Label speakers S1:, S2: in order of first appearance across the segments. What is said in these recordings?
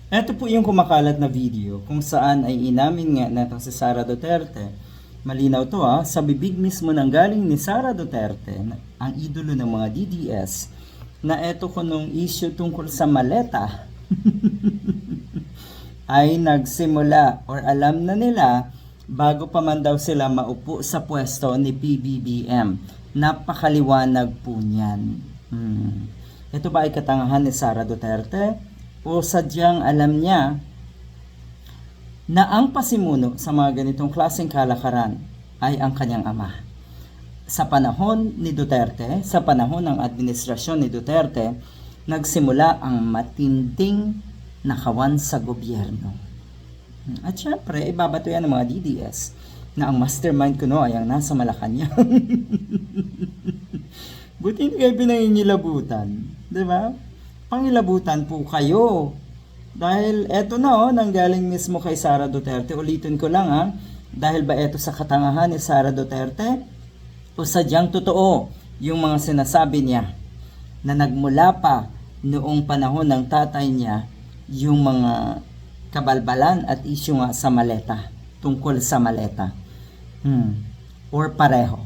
S1: Ito po yung kumakalat na video kung saan ay inamin nga natong si Sara Duterte. Malinaw to sa bibig mismo ng galing ni Sara Duterte, ang idolo ng mga DDS, na eto ko nung issue tungkol sa maleta ay nagsimula or alam na nila bago pa man daw sila maupo sa pwesto ni PBBM. Napakaliwanag po niyan. Ito ba ay katangahan ni Sara Duterte? O sadyang alam niya na ang pasimuno sa mga ganitong klaseng kalakaran ay ang kanyang ama? Sa panahon ni Duterte, sa panahon ng administrasyon ni Duterte, nagsimula ang matinding nakawan sa gobyerno. At syempre, ibabato yan ng mga DDS na ang mastermind kuno ay ang nasa Malacanang. Buti hindi kayo pinangingilabutan, di ba? Pangilabutan po kayo. Dahil eto na nanggaling mismo kay Sara Duterte. Ulitin ko lang dahil ba eto sa katangahan ni Sara Duterte? O sadyang totoo yung mga sinasabi niya na nagmula pa noong panahon ng tatay niya yung mga kabalbalan at issue nga sa maleta, tungkol sa maleta. Or pareho.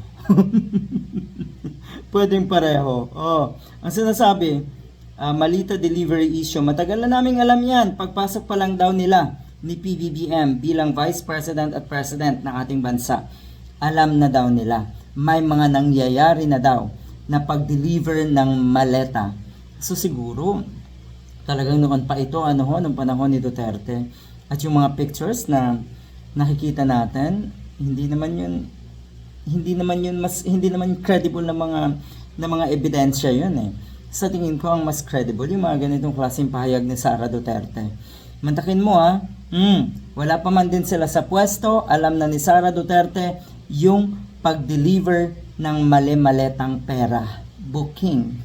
S1: Pwedeng pareho. Ang sinasabi, malita delivery issue. Matagal na naming alam yan. Pagpasok pa lang daw nila ni PBBM bilang Vice President at President ng ating bansa. Alam na daw nila. May mga nangyayari na daw na pag-deliver ng maleta. So siguro, talagang noon pa ito, noong panahon ni Duterte. At yung mga pictures na nakikita natin, hindi naman credible na mga ebidensya yun Sa tingin ko ang mas credible yung mga ganitong klaseng pahayag ni Sara Duterte. Mantakin mo wala pa man din sila sa pwesto, alam na ni Sara Duterte yung pag-deliver ng mali-maletang pera. Booking.